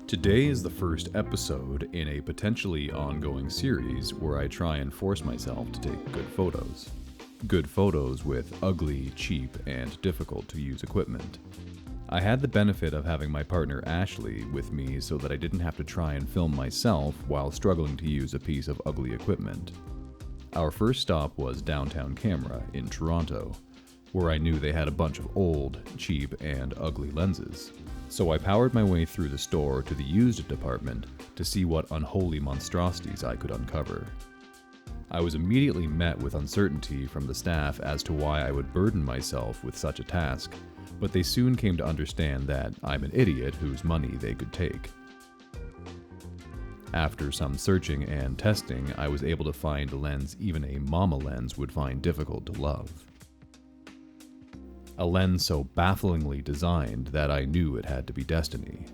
Today is the first episode in a potentially ongoing series where I try and force myself to take good photos. Good photos with ugly, cheap, and difficult to use equipment. I had the benefit of having my partner Ashley with me so that I didn't have to try and film myself while struggling to use a piece of ugly equipment. Our first stop was Downtown Camera in Toronto, where I knew they had a bunch of old, cheap, and ugly lenses. So I powered my way through the store to the used department to see what unholy monstrosities I could uncover. I was immediately met with uncertainty from the staff as to why I would burden myself with such a task, but they soon came to understand that I'm an idiot whose money they could take. After some searching and testing, I was able to find a lens even a mama lens would find difficult to love. A lens so bafflingly designed that I knew it had to be destiny.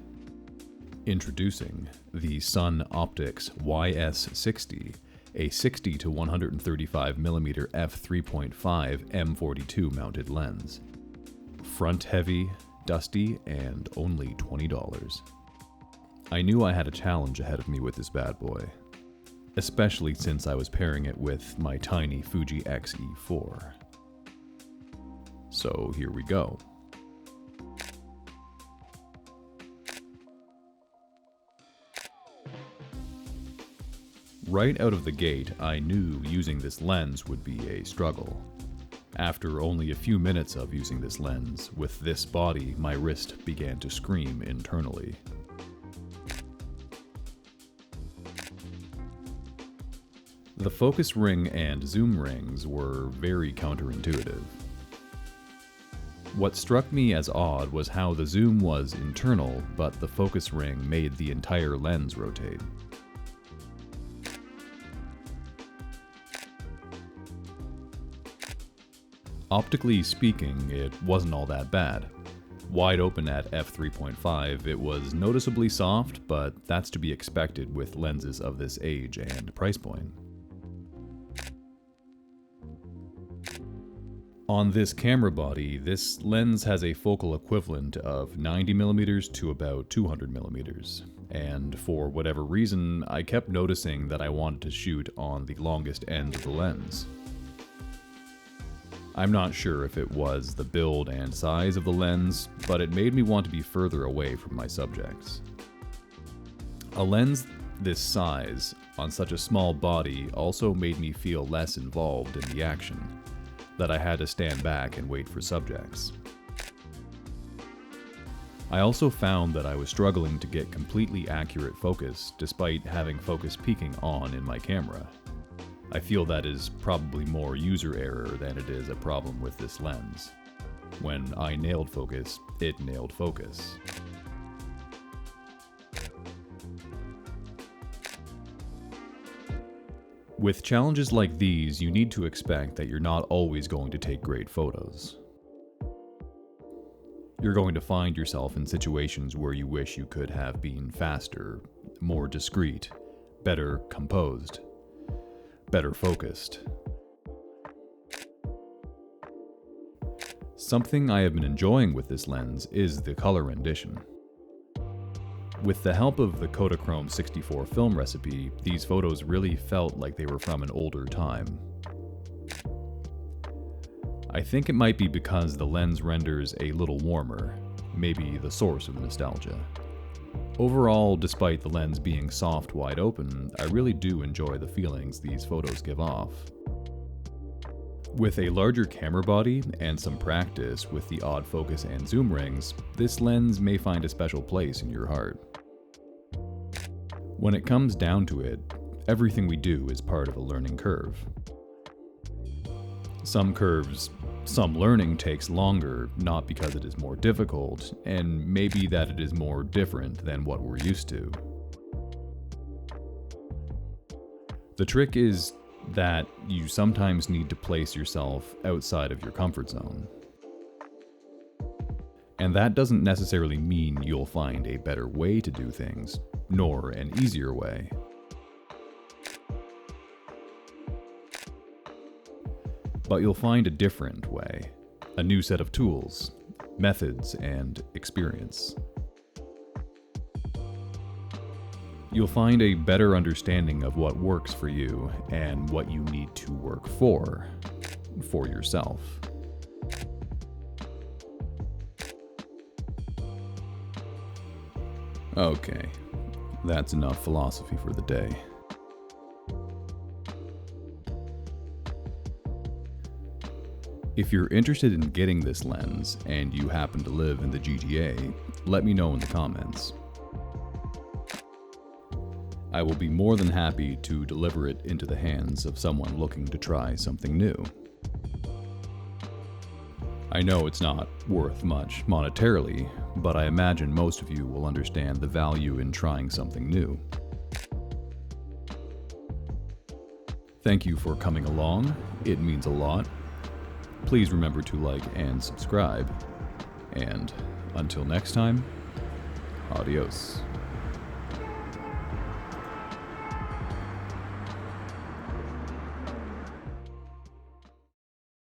Introducing the Sun Optics YS60, a 60 to 135mm f3.5 M42 mounted lens. Front heavy, dusty, and only $20. I knew I had a challenge ahead of me with this bad boy, especially since I was pairing it with my tiny Fuji XE4. So here we go. Right out of the gate, I knew using this lens would be a struggle. After only a few minutes of using this lens, with this body, my wrist began to scream internally. The focus ring and zoom rings were very counterintuitive. What struck me as odd was how the zoom was internal, but the focus ring made the entire lens rotate. Optically speaking, it wasn't all that bad. Wide open at f3.5, it was noticeably soft, but that's to be expected with lenses of this age and price point. On this camera body, this lens has a focal equivalent of 90mm to about 200mm, and for whatever reason, I kept noticing that I wanted to shoot on the longest end of the lens. I'm not sure if it was the build and size of the lens, but it made me want to be further away from my subjects. A lens this size on such a small body also made me feel less involved in the action, that I had to stand back and wait for subjects. I also found that I was struggling to get completely accurate focus despite having focus peaking on in my camera. I feel that is probably more user error than it is a problem with this lens. When I nailed focus, it nailed focus. With challenges like these, you need to expect that you're not always going to take great photos. You're going to find yourself in situations where you wish you could have been faster, more discreet, better composed, better focused. Something I have been enjoying with this lens is the color rendition. With the help of the Kodachrome 64 film recipe, these photos really felt like they were from an older time. I think it might be because the lens renders a little warmer, maybe the source of the nostalgia. Overall, despite the lens being soft wide open, I really do enjoy the feelings these photos give off. With a larger camera body and some practice with the odd focus and zoom rings, this lens may find a special place in your heart. When it comes down to it, everything we do is part of a learning curve. Some learning takes longer, not because it is more difficult, and maybe that it is more different than what we're used to. The trick is that you sometimes need to place yourself outside of your comfort zone. And that doesn't necessarily mean you'll find a better way to do things, nor an easier way. But you'll find a different way, a new set of tools, methods, and experience. You'll find a better understanding of what works for you and what you need to work for yourself. Okay, that's enough philosophy for the day. If you're interested in getting this lens and you happen to live in the GTA, let me know in the comments. I will be more than happy to deliver it into the hands of someone looking to try something new. I know it's not worth much monetarily, but I imagine most of you will understand the value in trying something new. Thank you for coming along, it means a lot. Please remember to like and subscribe, and until next time, adios.